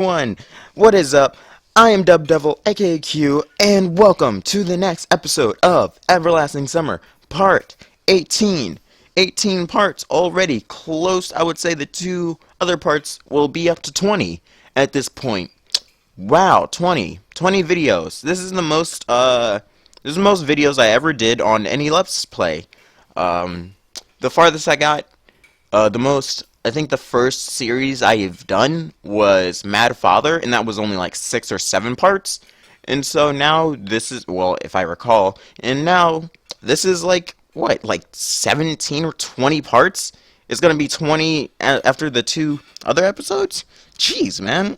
One, what is up? I am Dub Devil, aka Q, and welcome to the next episode of Everlasting Summer, Part 18. 18 parts already, close. I would say the two other parts will be up to 20 at this point. Wow, 20 videos. This is the most videos I ever did on any Let's Play. Um, the farthest I got, the most, I think the first series I've done was Mad Father, and that was only like 6 or 7 parts. And so now this is, well, if I recall, and now this is like, what, like 17 or 20 parts? It's gonna be 20 after the two other episodes? Jeez, man.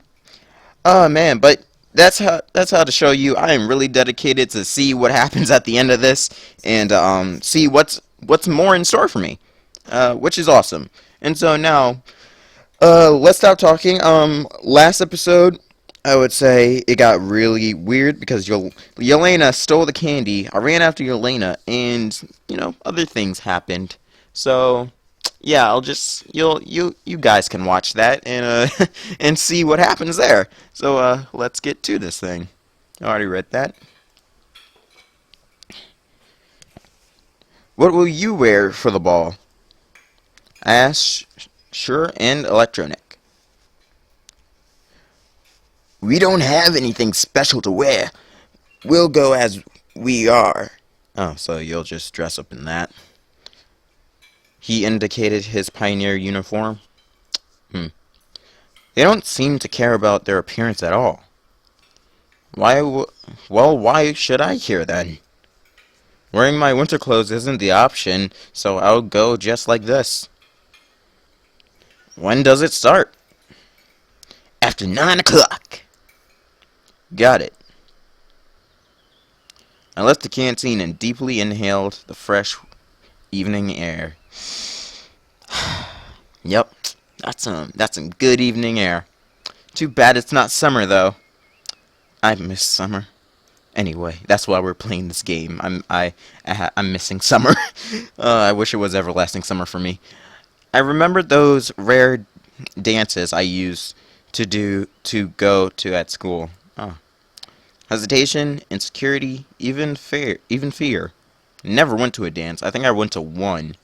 Oh man, but that's how to show you I am really dedicated to see what happens at the end of this and see what's more in store for me, which is awesome. And so now, let's stop talking. Last episode, I would say it got really weird because Yelena stole the candy. I ran after Yelena, and other things happened. So yeah, I'll just you guys can watch that and and see what happens there. So let's get to this thing. I already read that. What will you wear for the ball? Ash, sure, and electronic. We don't have anything special to wear. We'll go as we are. Oh, so you'll just dress up in that. He indicated his pioneer uniform. Hmm. They don't seem to care about their appearance at all. Well, why should I care then? Wearing my winter clothes isn't the option, so I'll go just like this. When does it start? After 9 o'clock. Got it. I left the canteen and deeply inhaled the fresh evening air. Yep, that's some good evening air. Too bad it's not summer though. I miss summer. Anyway, that's why we're playing this game. I'm missing summer. I wish it was everlasting summer for me. I remembered those rare dances I used to go to at school. Oh. Hesitation, insecurity, even fear. Never went to a dance. I think I went to one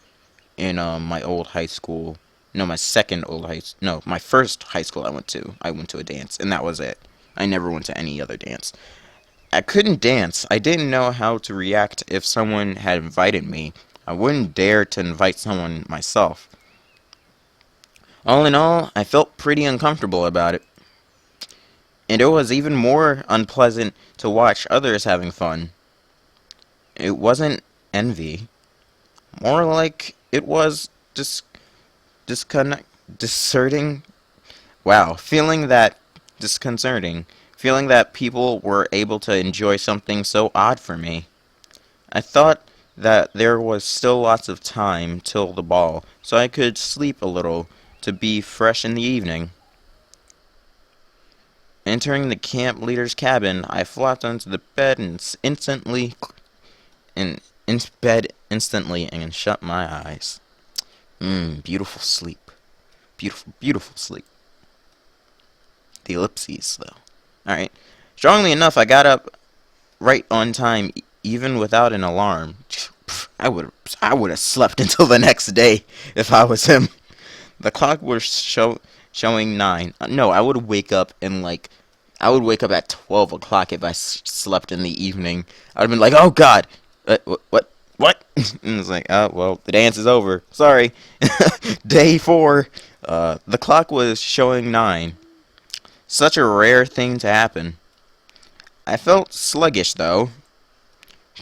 in my old high school. No, my first high school I went to a dance, and that was it. I never went to any other dance. I couldn't dance. I didn't know how to react if someone had invited me. I wouldn't dare to invite someone myself. All in all, I felt pretty uncomfortable about it. And it was even more unpleasant to watch others having fun. It wasn't envy. More like it was disconcerting. Wow, disconcerting. Feeling that people were able to enjoy something so odd for me. I thought that there was still lots of time till the ball, so I could sleep a little to be fresh in the evening. Entering the camp leader's cabin, I flopped onto the bed and instantly and shut my eyes. Beautiful sleep. Beautiful sleep. The ellipses, though. Alright. Strongly enough, I got up right on time, even without an alarm. I would have slept until the next day if I was him. The clock was showing 9. No, I would wake up at 12 o'clock if I slept in the evening. I would have been like, oh god, what? And it's like, oh, well, the dance is over. Sorry. Day 4. The clock was showing 9. Such a rare thing to happen. I felt sluggish, though.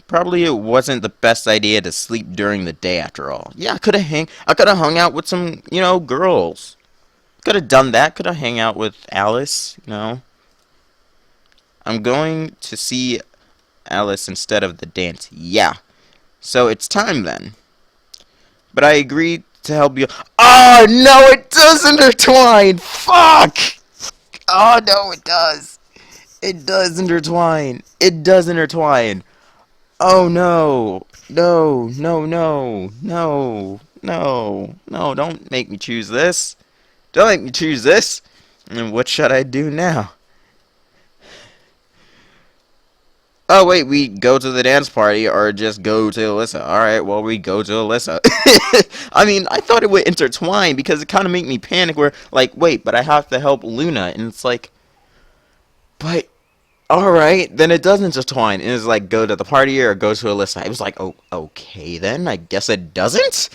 Probably it wasn't the best idea to sleep during the day after all. Yeah, I could have hung out with some, girls. Could have done that. Could have hung out with Alice. I'm going to see Alice instead of the dance. Yeah. So it's time then. But I agreed to help you. Oh, no, it does intertwine. Fuck. Oh, no, it does. It does intertwine. It does intertwine. Oh, no. No, no, no, no, no, no, don't make me choose this. Don't make me choose this. And what should I do now? Oh wait, we go to the dance party or just go to Alyssa. Alright, well we go to Alyssa. I mean, I thought it would intertwine because it kind of made me panic where, like, wait, but I have to help Luna. And it's like, but, alright, then it does intertwine. And it's like, go to the party or go to Alyssa. I was like, oh, okay then, I guess it doesn't?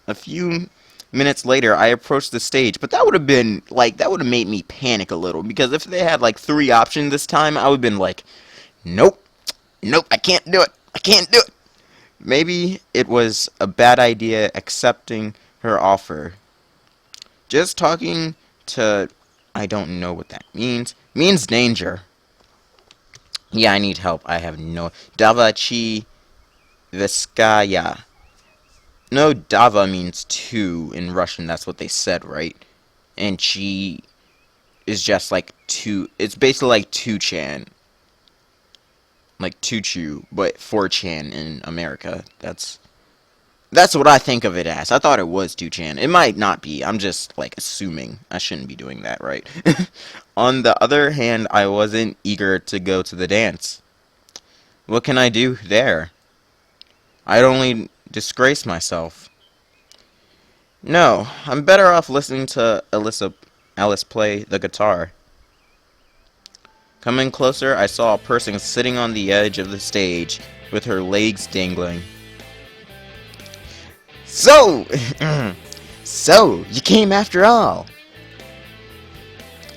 A few minutes later, I approached the stage, but that would have been, like, that would have made me panic a little. Because if they had, like, 3 options this time, I would have been like, nope. Nope, I can't do it. I can't do it. Maybe it was a bad idea accepting her offer. Just talking to... I don't know what that means. Means danger. Yeah, I need help. I have no... Dava chi Viskaya. No, Dava means 2 in Russian. That's what they said, right? And chi is just like 2... It's basically like 2chan. Like 2chu, but 4chan in America. That's what I think of it as. I thought it was 2chan. It might not be. I'm just, like, assuming. I shouldn't be doing that, right? On the other hand, I wasn't eager to go to the dance. What can I do there? I'd only disgrace myself. No, I'm better off listening to Alice play the guitar. Coming closer, I saw a person sitting on the edge of the stage with her legs dangling. So, so, you came after all.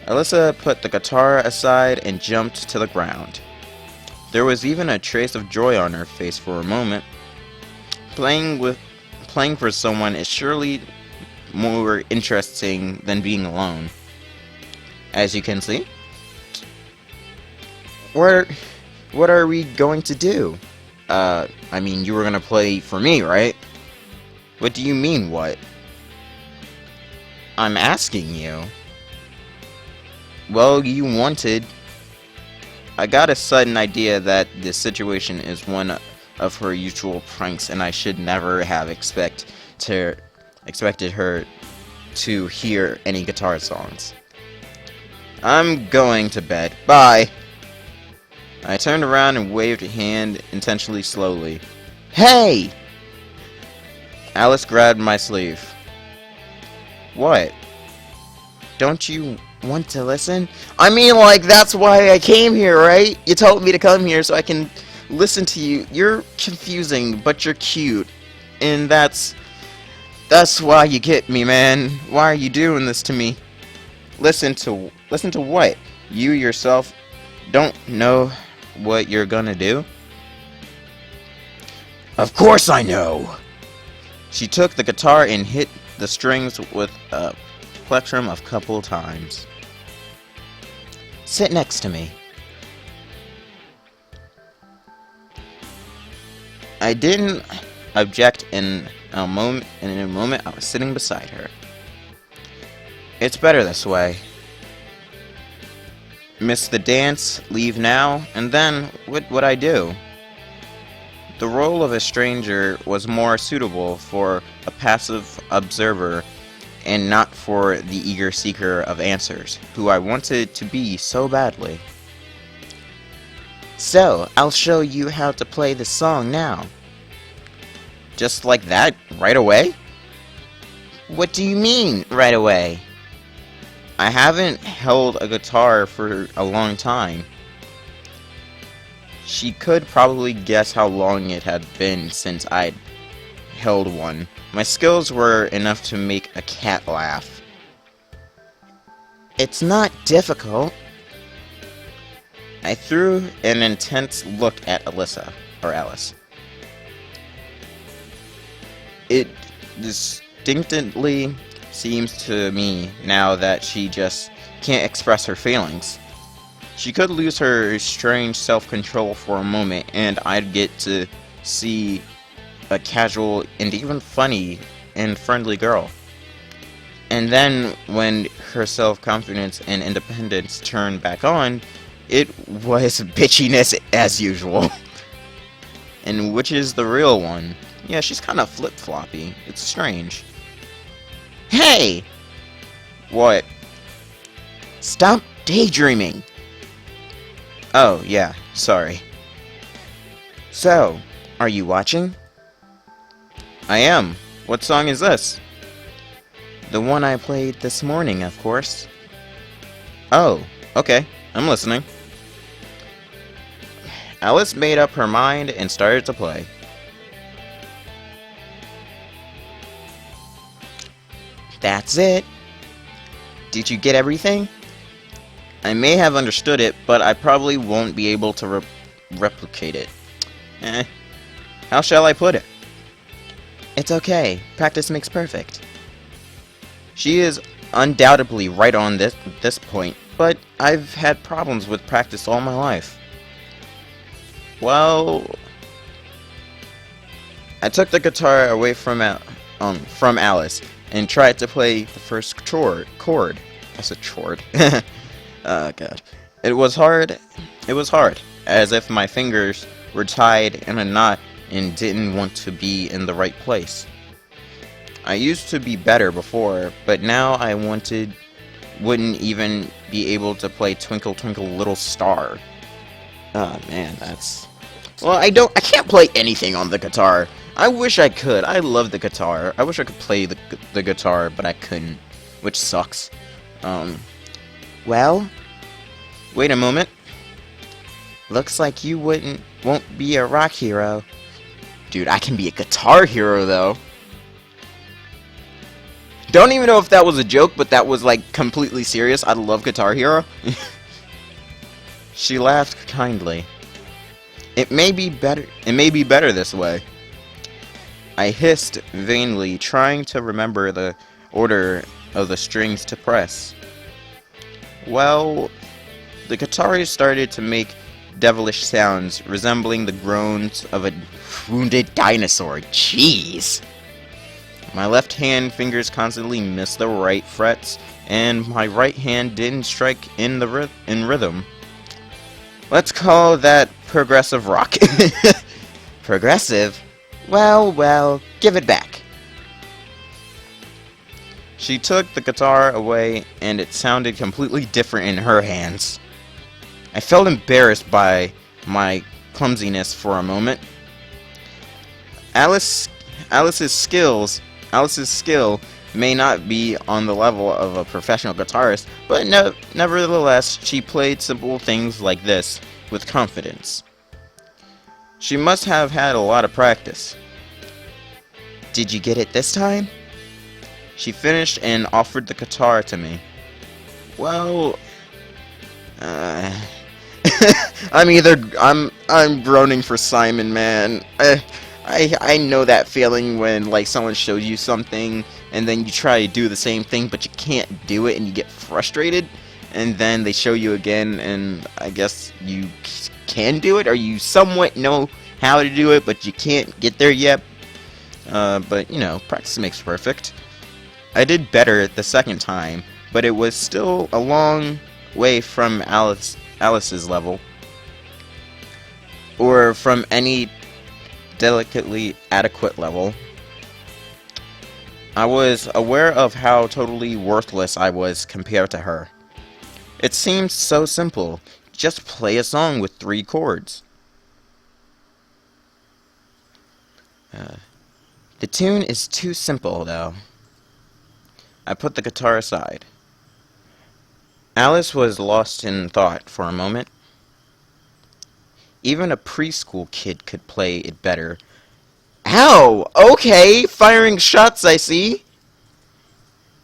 Alyssa put the guitar aside and jumped to the ground. There was even a trace of joy on her face for a moment. Playing for someone is surely more interesting than being alone. As you can see. What are we going to do? I mean, you were gonna play for me, right? What do you mean, what? I'm asking you. Well, you wanted... I got a sudden idea that this situation is one of her usual pranks, and I should never have expected her to hear any guitar songs. I'm going to bed. Bye! I turned around and waved a hand intentionally slowly. Hey! Alice grabbed my sleeve. What? Don't you want to listen? I mean, like, that's why I came here, right? You told me to come here so I can listen to you. You're confusing, but you're cute. And that's why you get me, man. Why are you doing this to me? Listen to what? You yourself don't know what you're gonna do? Of course I know! She took the guitar and hit the strings with a plectrum of couple times. Sit next to me. I didn't object in a moment I was sitting beside her. It's better this way. Miss the dance, leave now, and then what would I do? The role of a stranger was more suitable for a passive observer and not for the eager seeker of answers, who I wanted to be so badly. So, I'll show you how to play the song now. Just like that, right away? What do you mean, right away? I haven't held a guitar for a long time. She could probably guess how long it had been since I'd held one. My skills were enough to make a cat laugh. It's not difficult. I threw an intense look at Alice. It distinctly seems to me now that she just can't express her feelings. She could lose her strange self-control for a moment, and I'd get to see a casual and even funny and friendly girl. And then, when her self-confidence and independence turned back on, it was bitchiness as usual. And which is the real one? Yeah, she's kind of flip-floppy. It's strange. Hey! What? Stop daydreaming! Oh, yeah, sorry. So, are you watching? I am. What song is this? The one I played this morning, of course. Oh, okay, I'm listening. Alice made up her mind and started to play. That's it. Did you get everything? I may have understood it, but I probably won't be able to replicate it. How shall I put it? It's okay. Practice makes perfect. She is undoubtedly right on this point, but I've had problems with practice all my life. Well, I took the guitar away from Alice and tried to play the first chord. I said chord. Oh god. It was hard, as if my fingers were tied in a knot and didn't want to be in the right place. I used to be better before, but now I wouldn't even be able to play Twinkle Twinkle Little Star. Oh man, that's... Well, I can't play anything on the guitar. I wish I could. I love the guitar. I wish I could play the guitar, but I couldn't, which sucks. Well, wait a moment. Looks like you won't be a rock hero. Dude, I can be a guitar hero, though. Don't even know if that was a joke, but that was, like, completely serious. I love Guitar Hero. She laughed kindly. It may be better this way. I hissed vainly, trying to remember the order of the strings to press. Well, the guitar started to make devilish sounds, resembling the groans of a wounded dinosaur. Jeez! My left hand fingers constantly missed the right frets, and my right hand didn't strike in rhythm. Let's call that progressive rock. Progressive? Well, give it back. She took the guitar away, and it sounded completely different in her hands. I felt embarrassed by my clumsiness for a moment. Alice's skill may not be on the level of a professional guitarist, but nevertheless, she played simple things like this with confidence. She must have had a lot of practice. Did you get it this time? She finished and offered the guitar to me. Well, I'm groaning for Simon, man. I know that feeling when, like, someone shows you something and then you try to do the same thing but you can't do it and you get frustrated, and then they show you again and I guess you can do it, or you somewhat know how to do it but you can't get there yet. But, you know, practice makes perfect. I did better the second time, but it was still a long way from Alice's level, or from any delicately adequate level. I was aware of how totally worthless I was compared to her. It seemed so simple. Just play a song with 3 chords. The tune is too simple, though. I put the guitar aside. Alice was lost in thought for a moment. Even a preschool kid could play it better. Ow! Okay, firing shots, I see.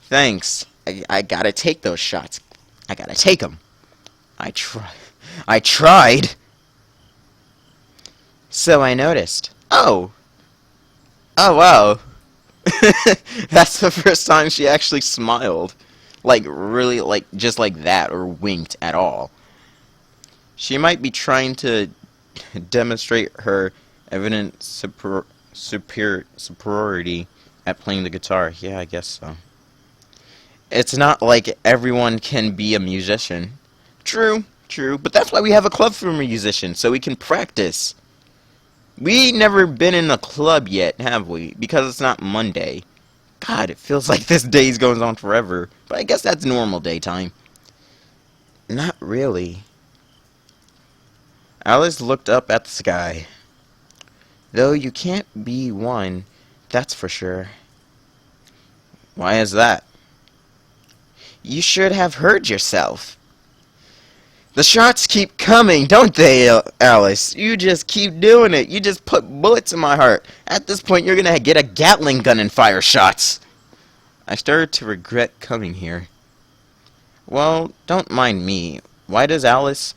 Thanks. I gotta take those shots. I gotta take them. I tried. So I noticed. Oh, wow. That's the first time she actually smiled. Like, really, like, just like that, or winked at all. She might be trying to demonstrate her evident superiority at playing the guitar. Yeah, I guess so. It's not like everyone can be a musician. True, but that's why we have a club for musicians, so we can practice. We never been in a club yet, have we? Because it's not Monday. God, it feels like this day's going on forever. But I guess that's normal daytime. Not really. Alice looked up at the sky. Though you can't be one, that's for sure. Why is that? You should have heard yourself. The shots keep coming, don't they, Alice? You just keep doing it. You just put bullets in my heart. At this point, you're gonna get a Gatling gun and fire shots. I started to regret coming here. Well, don't mind me. Why does Alice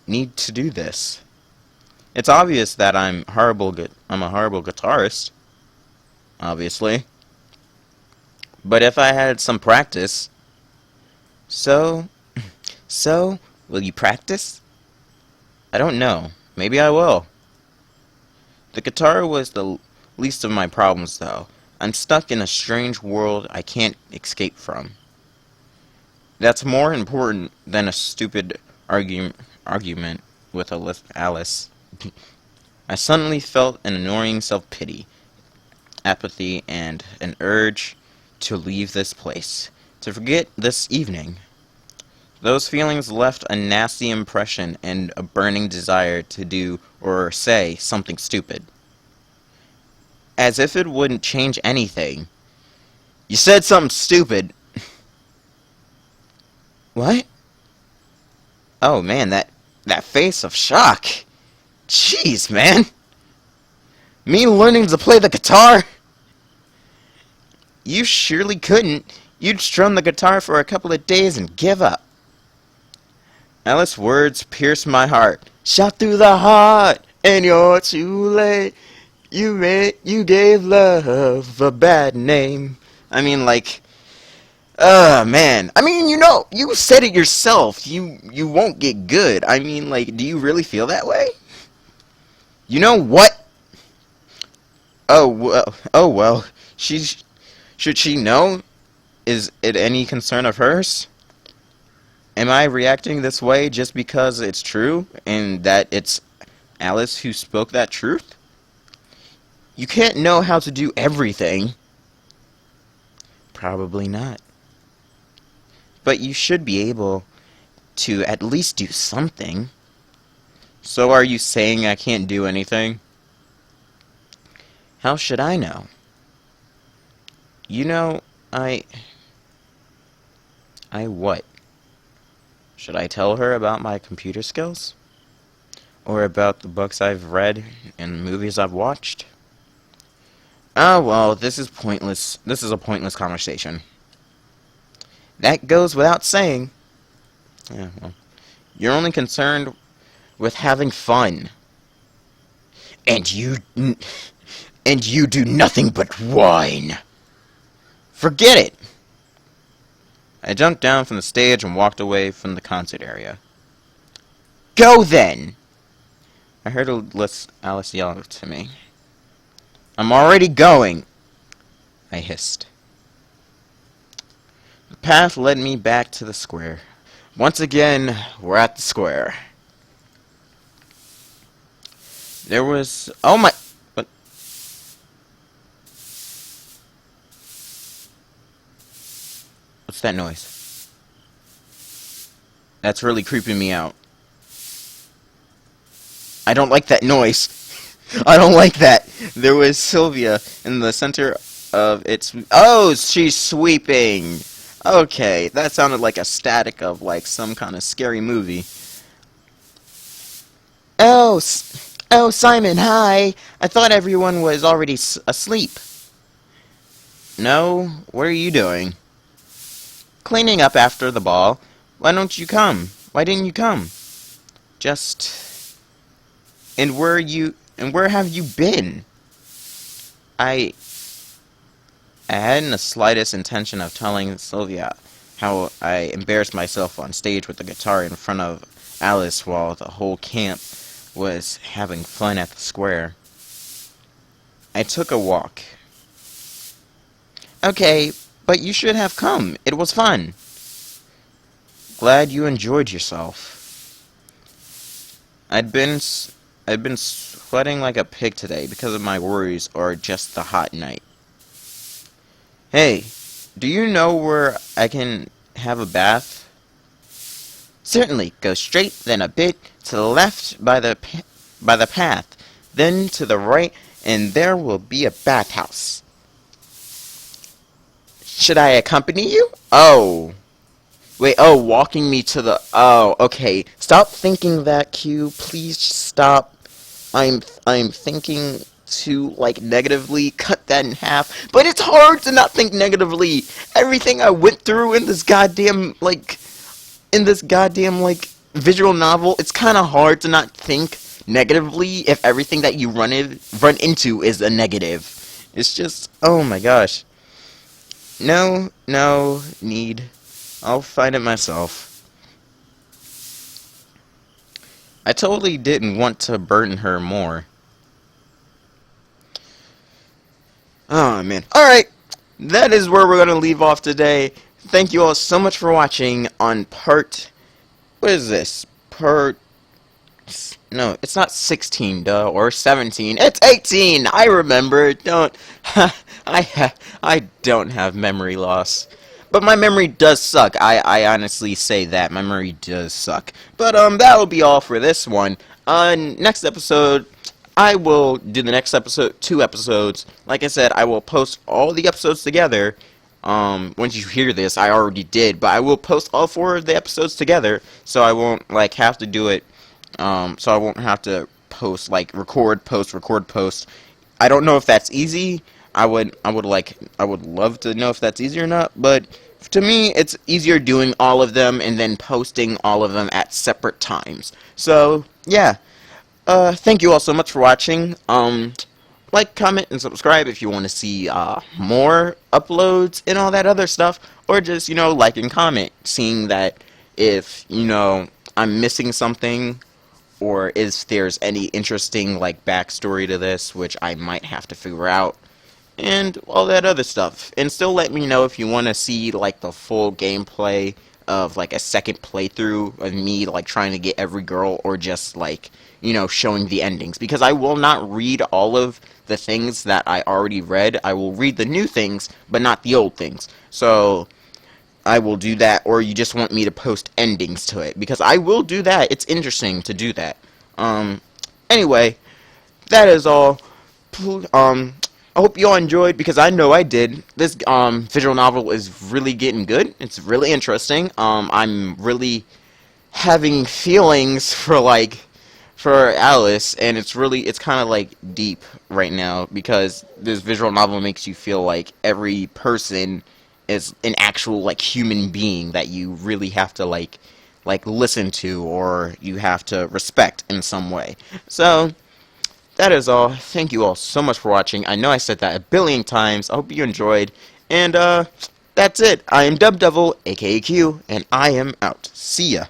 need to do this? It's obvious that I'm a horrible guitarist, obviously. But if I had some practice... So, will you practice? I don't know. Maybe I will. The guitar was the least of my problems, though. I'm stuck in a strange world I can't escape from. That's more important than a stupid argument with Alice. I suddenly felt an annoying self-pity, apathy, and an urge to leave this place, to forget this evening. Those feelings left a nasty impression and a burning desire to do or say something stupid. As if it wouldn't change anything. You said something stupid. What? Oh man, that face of shock. Jeez, man. Me learning to play the guitar? You surely couldn't. You'd strum the guitar for a couple of days and give up. Alice's words pierced my heart. Shot through the heart, and you're too late. You gave love a bad name. I mean, like, man. I mean, you said it yourself. You won't get good. I mean, like, do you really feel that way? You know what? Oh well. Should she know? Is it any concern of hers? Am I reacting this way just because it's true and that it's Alice who spoke that truth? You can't know how to do everything. Probably not. But you should be able to at least do something. So are you saying I can't do anything? How should I know? You know, I what? Should I tell her about my computer skills? Or about the books I've read and movies I've watched? Oh, well, this is pointless. This is a pointless conversation. That goes without saying. Yeah, well, you're only concerned with having fun. And you do nothing but whine. Forget it. I jumped down from the stage and walked away from the concert area. Go then! I heard Alice yell to me. I'm already going, I hissed. The path led me back to the square. Once again, we're at the square. There was... Oh my... What? What's that noise? That's really creeping me out. I don't like that noise. I don't like that. There was Sylvia in the center of its... Oh, she's sweeping. Okay, that sounded like a static of like some kind of scary movie. Oh, Simon, hi. I thought everyone was already asleep. No, what are you doing? Cleaning up after the ball. Why don't you come? Why didn't you come? Just... And where have you been? I hadn't the slightest intention of telling Sylvia how I embarrassed myself on stage with the guitar in front of Alice while the whole camp was having fun at the square. I took a walk. Okay, but you should have come. It was fun. Glad you enjoyed yourself. I'd been sweating like a pig today because of my worries or just the hot night. Hey, do you know where I can have a bath? Certainly, go straight, then a bit to the left by the path, then to the right, and there will be a bathhouse. Should I accompany you? Oh. Wait, oh, walking me to the... Oh, okay. Stop thinking that, Q. Please stop. I'm thinking to, like, negatively cut that in half. But it's hard to not think negatively. Everything I went through in this goddamn, like, visual novel, it's kind of hard to not think negatively if everything that you run into is a negative. It's just, oh my gosh. No need. I'll find it myself. I totally didn't want to burden her more. Oh man. Alright. That is where we're going to leave off today. Thank you all so much for watching on part... What is this? Part... No, it's not 16, duh, or 17. It's 18! I remember. Don't... I don't have memory loss. But my memory does suck. I honestly say that. My memory does suck. But, that'll be all for this one. Next episode, I will do the next episode, 2 episodes. Like I said, I will post all the episodes together. Once you hear this, I already did, but I will post all 4 of the episodes together, so I won't, like, have to do it, so I won't have to post, like, record, post. I don't know if that's easy. I would love to know if that's easy or not, but to me, it's easier doing all of them and then posting all of them at separate times. So, yeah. Thank you all so much for watching. Like, comment, and subscribe if you want to see, more uploads and all that other stuff. Or just, like and comment, seeing that if, I'm missing something, or if there's any interesting, like, backstory to this, which I might have to figure out. And all that other stuff. And still let me know if you want to see, like, the full gameplay of, like, a second playthrough of me, like, trying to get every girl, or just, like, showing the endings. Because I will not read all of the things that I already read. I will read the new things, but not the old things. So, I will do that, or you just want me to post endings to it. Because I will do that. It's interesting to do that. Anyway, that is all. I hope you all enjoyed, because I know I did. This visual novel is really getting good. It's really interesting. I'm really having feelings for Alice, and it's kind of like deep right now, because this visual novel makes you feel like every person is an actual, like, human being that you really have to like listen to, or you have to respect in some way. So that is all. Thank you all so much for watching. I know I said that a billion times. I hope you enjoyed. And, that's it. I am Dub Devil, aka Q, and I am out. See ya.